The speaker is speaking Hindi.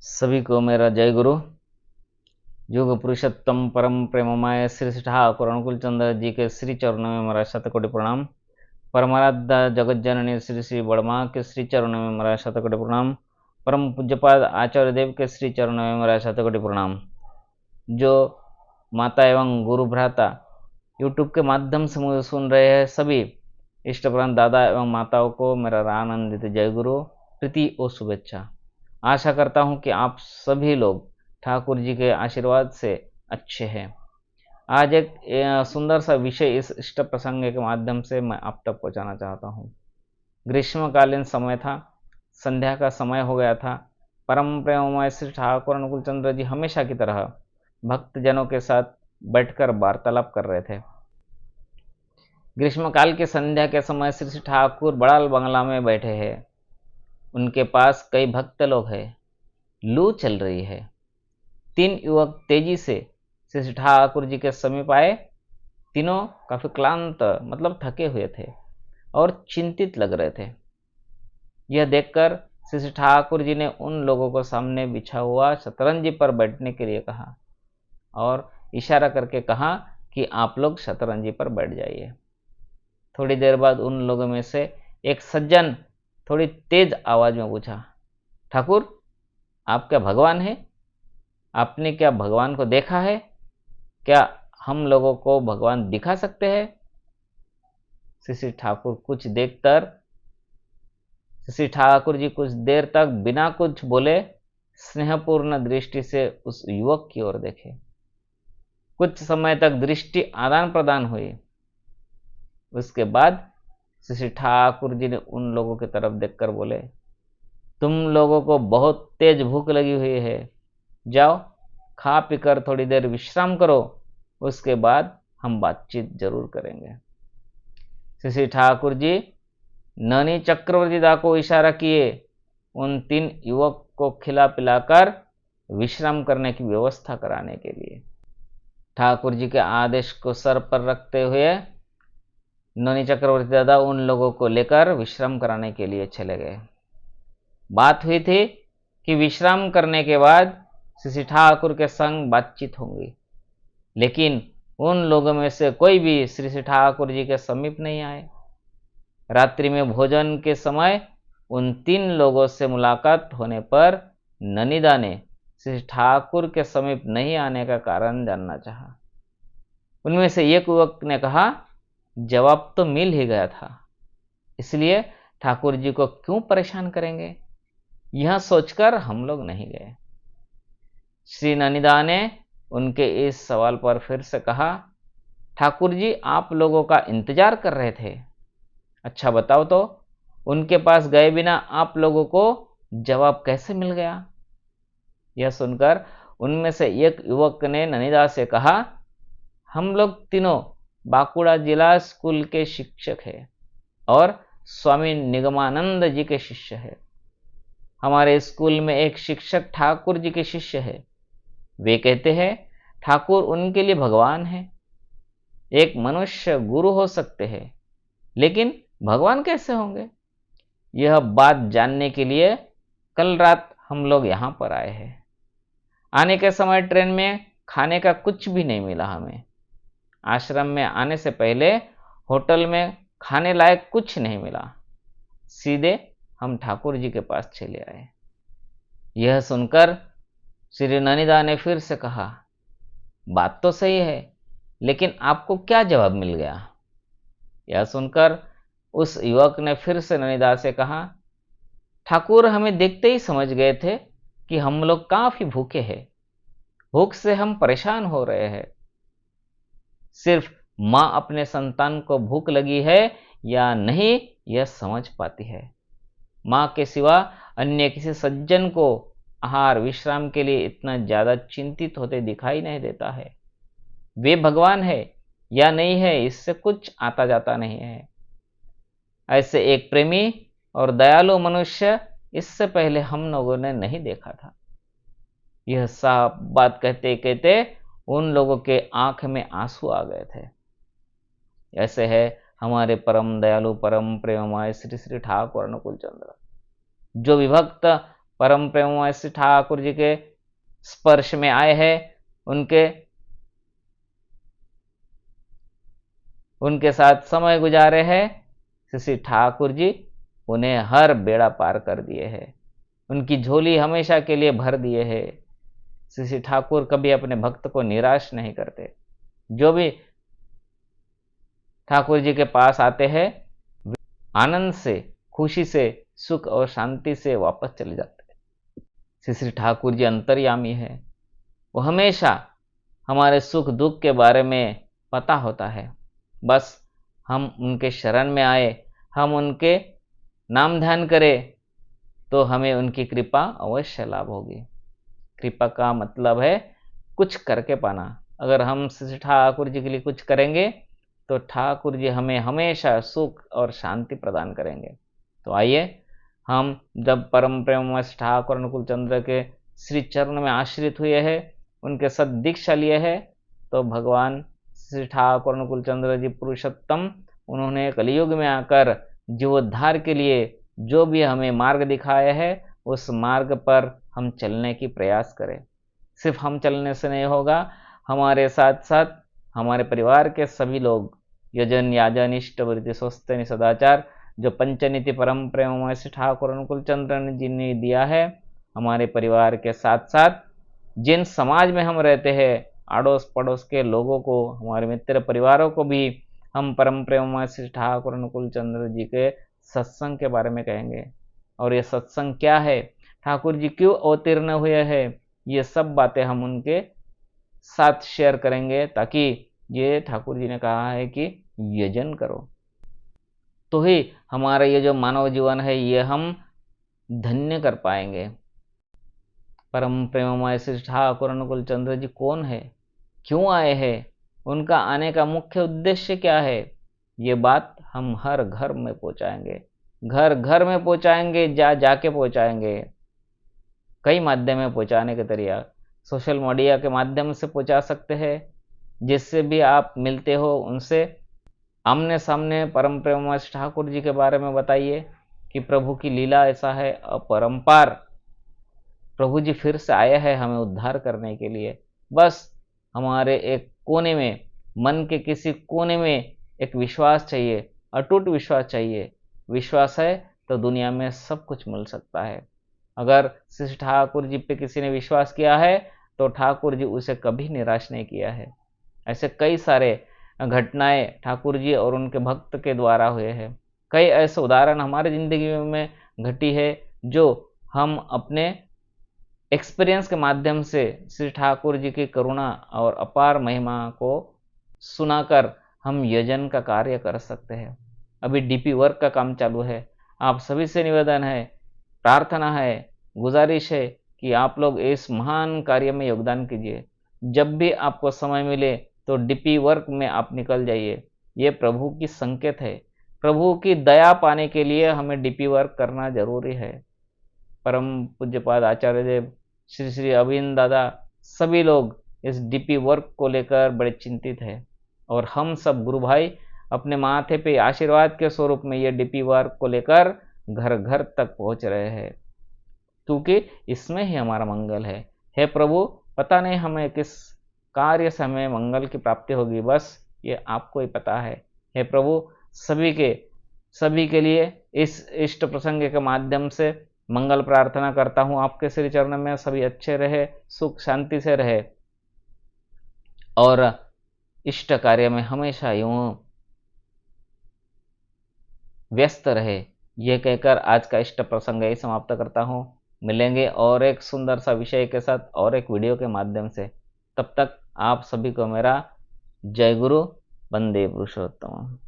सभी को मेरा जय गुरु। युग पुरुषोत्तम परम प्रेममय श्री श्री ठाकुर अनुकूल चंद्र जी के श्री चरणों में मेरा शतकोटि प्रणाम। परमाराध्य जगत जननी श्री श्री बड़मा के श्री चरणों में मेरा शतकोटि प्रणाम। परम पूज्यपाद आचार्य देव के श्री चरणों में मेरा शतकोटि प्रणाम। जो माता एवं गुरु भ्राता यूट्यूब के माध्यम से मुझे सुन रहे हैं सभी इष्टप्राण दादा एवं माताओं को मेरा आनंदित जय गुरु, प्रीति और शुभेच्छा। आशा करता हूं कि आप सभी लोग ठाकुर जी के आशीर्वाद से अच्छे हैं। आज एक सुंदर सा विषय इस इष्ट प्रसंग के माध्यम से मैं आप तक पहुंचाना चाहता हूं। ग्रीष्मकालीन समय था, संध्या का समय हो गया था। परम प्रेममय श्री ठाकुर अनुकूल चंद्र जी हमेशा की तरह भक्तजनों के साथ बैठकर वार्तालाप कर रहे थे। ग्रीष्मकाल की संध्या के समय श्री श्री ठाकुर बड़ाल बंगला में बैठे हैं। उनके पास कई भक्त लोग हैं। लू चल रही है। 3 युवक तेजी से श्री ठाकुर जी के समीप आए। तीनों काफी क्लांत मतलब थके हुए थे और चिंतित लग रहे थे। यह देखकर श्री ठाकुर जी ने उन लोगों को सामने बिछा हुआ शतरंजी पर बैठने के लिए कहा और इशारा करके कहा कि आप लोग शतरंजी पर बैठ जाइए। थोड़ी देर बाद उन लोगों में से एक सज्जन थोड़ी तेज आवाज में पूछा, ठाकुर आप क्या भगवान है? आपने क्या भगवान को देखा है? क्या हम लोगों को भगवान दिखा सकते हैं? श्री ठाकुर कुछ देर तक बिना कुछ बोले स्नेहपूर्ण दृष्टि से उस युवक की ओर देखे। कुछ समय तक दृष्टि आदान प्रदान हुई। उसके बाद श्री ठाकुर जी ने उन लोगों की तरफ देखकर बोले, तुम लोगों को बहुत तेज भूख लगी हुई है, जाओ खा पीकर थोड़ी देर विश्राम करो, उसके बाद हम बातचीत जरूर करेंगे। श्री ठाकुर जी ननी चक्रवर्ती दा को इशारा किए उन 3 युवक को खिला पिलाकर विश्राम करने की व्यवस्था कराने के लिए। ठाकुर जी के आदेश को सर पर रखते हुए ननी चक्रवर्ती दादा उन लोगों को लेकर विश्राम कराने के लिए चले गए। बात हुई थी कि विश्राम करने के बाद श्री ठाकुर के संग बातचीत होंगी, लेकिन उन लोगों में से कोई भी श्री ठाकुर जी के समीप नहीं आए। रात्रि में भोजन के समय उन 3 लोगों से मुलाकात होने पर ननिदा ने श्री ठाकुर के समीप नहीं आने का कारण जानना चाहा। उनमें से एक युवक ने कहा, जवाब तो मिल ही गया था, इसलिए ठाकुर जी को क्यों परेशान करेंगे, यह सोचकर हम लोग नहीं गए। श्री ननिदा ने उनके इस सवाल पर फिर से कहा, ठाकुर जी आप लोगों का इंतजार कर रहे थे। अच्छा बताओ तो उनके पास गए बिना आप लोगों को जवाब कैसे मिल गया? यह सुनकर उनमें से एक युवक ने ननिदा से कहा, हम लोग तीनों बांकुड़ा जिला स्कूल के शिक्षक हैं और स्वामी निगमानंद जी के शिष्य हैं। हमारे स्कूल में एक शिक्षक ठाकुर जी के शिष्य है। वे कहते हैं ठाकुर उनके लिए भगवान है। एक मनुष्य गुरु हो सकते हैं, लेकिन भगवान कैसे होंगे? यह बात जानने के लिए कल रात हम लोग यहां पर आए हैं। आने के समय ट्रेन में खाने का कुछ भी नहीं मिला हमें। आश्रम में आने से पहले होटल में खाने लायक कुछ नहीं मिला। सीधे हम ठाकुर जी के पास चले आए। यह सुनकर श्री ननिदा ने फिर से कहा, बात तो सही है, लेकिन आपको क्या जवाब मिल गया? यह सुनकर उस युवक ने फिर से ननिदा से कहा, ठाकुर हमें देखते ही समझ गए थे कि हम लोग काफी भूखे हैं। भूख से हम परेशान हो रहे हैं। सिर्फ मां अपने संतान को भूख लगी है या नहीं यह समझ पाती है। मां के सिवा अन्य किसी सज्जन को आहार विश्राम के लिए इतना ज्यादा चिंतित होते दिखाई नहीं देता है। वे भगवान है या नहीं है इससे कुछ आता जाता नहीं है। ऐसे एक प्रेमी और दयालु मनुष्य इससे पहले हम लोगों ने नहीं देखा था। यह साफ बात कहते कहते उन लोगों के आंख में आंसू आ गए थे। ऐसे है हमारे परम दयालु परम प्रेममय श्री श्री ठाकुर अनुकूल चंद्र, जो विभक्त परम प्रेममय श्री ठाकुर जी के स्पर्श में आए हैं, उनके साथ समय गुजारे हैं, श्री ठाकुर जी उन्हें हर बेड़ा पार कर दिए हैं, उनकी झोली हमेशा के लिए भर दिए हैं। श्री ठाकुर कभी अपने भक्त को निराश नहीं करते। जो भी ठाकुर जी के पास आते हैं आनंद से, खुशी से, सुख और शांति से वापस चले जाते हैं। श्री ठाकुर जी अंतर्यामी है, वो हमेशा हमारे सुख दुख के बारे में पता होता है। बस हम उनके शरण में आए, हम उनके नाम ध्यान करें तो हमें उनकी कृपा अवश्य लाभ होगी। कृपा का मतलब है कुछ करके पाना। अगर हम श्री ठाकुर जी के लिए कुछ करेंगे तो ठाकुर जी हमें हमेशा सुख और शांति प्रदान करेंगे। तो आइए हम जब परम प्रेममय ठाकुर अनुकूल चंद्र के श्री चरण में आश्रित हुए हैं, उनके सद दीक्षा लिए है, तो भगवान श्री ठाकुर अनुकूल चंद्र जी पुरुषोत्तम, उन्होंने कलयुग में आकर जीवोद्धार के लिए जो भी हमें मार्ग दिखाया है उस मार्ग पर हम चलने की प्रयास करें। सिर्फ हम चलने से नहीं होगा, हमारे साथ साथ हमारे परिवार के सभी लोग यजन याजन इष्ट वृत्ति स्वस्थ सदाचार जो पंचनीति परम प्रेममय श्री ठाकुर अनुकूल चंद्र जी ने दिया है, हमारे परिवार के साथ साथ जिन समाज में हम रहते हैं अड़ोस पड़ोस के लोगों को, हमारे मित्र परिवारों को भी हम परम प्रेममय श्री ठाकुर अनुकूल चंद्र जी के सत्संग के बारे में कहेंगे। और ये सत्संग क्या है, ठाकुर जी क्यों अवतीर्ण हुए हैं, ये सब बातें हम उनके साथ शेयर करेंगे, ताकि ये ठाकुर जी ने कहा है कि यजन करो, तो ही हमारा ये जो मानव जीवन है ये हम धन्य कर पाएंगे। परम प्रेममय श्री ठाकुर अनुकूल चंद्र जी कौन है, क्यों आए हैं, उनका आने का मुख्य उद्देश्य क्या है, ये बात हम हर घर में पहुंचाएंगे, घर घर में पहुंचाएंगे, जाके पहुंचाएंगे। कई माध्यम में पहुंचाने के तरीका, सोशल मीडिया के माध्यम से पहुंचा सकते हैं, जिससे भी आप मिलते हो उनसे आमने सामने परम प्रेममय ठाकुर जी के बारे में बताइए कि प्रभु की लीला ऐसा है अपरंपार, प्रभु जी फिर से आए हैं हमें उद्धार करने के लिए। बस हमारे एक कोने में, मन के किसी कोने में एक विश्वास चाहिए, अटूट विश्वास चाहिए। विश्वास है तो दुनिया में सब कुछ मिल सकता है। अगर श्री ठाकुर जी पे किसी ने विश्वास किया है तो ठाकुर जी उसे कभी निराश नहीं किया है। ऐसे कई सारे घटनाएं ठाकुर जी और उनके भक्त के द्वारा हुए हैं। कई ऐसे उदाहरण हमारी जिंदगी में घटी है जो हम अपने एक्सपीरियंस के माध्यम से श्री ठाकुर जी की करुणा और अपार महिमा को सुनाकर हम यजन का कार्य कर सकते हैं। अभी डीपी वर्क का काम चालू है। आप सभी से निवेदन है, प्रार्थना है, गुजारिश है कि आप लोग इस महान कार्य में योगदान कीजिए। जब भी आपको समय मिले तो डीपी वर्क में आप निकल जाइए। ये प्रभु की संकेत है। प्रभु की दया पाने के लिए हमें डीपी वर्क करना जरूरी है। परम पूज्यपाद आचार्य देव, श्री श्री अविंद दादा, सभी लोग इस डीपी वर्क को लेकर बड़े चिंतित हैं और हम सब गुरु भाई अपने माथे पे आशीर्वाद के स्वरूप में ये डीपी वर्क को लेकर घर घर तक पहुंच रहे हैं, क्योंकि इसमें ही हमारा मंगल है। हे प्रभु, पता नहीं हमें किस कार्य से हमें मंगल की प्राप्ति होगी, बस ये आपको ही पता है। हे प्रभु, सभी के लिए इस इष्ट प्रसंग के माध्यम से मंगल प्रार्थना करता हूँ। आपके श्री चरण में सभी अच्छे रहे, सुख शांति से रहे और इष्ट कार्य में हमेशा यूं व्यस्त रहे। यह कहकर आज का इष्ट प्रसंग यही समाप्त करता हूँ। मिलेंगे और एक सुंदर सा विषय के साथ और एक वीडियो के माध्यम से। तब तक आप सभी को मेरा जय गुरु, वंदे पुरुषोत्तम।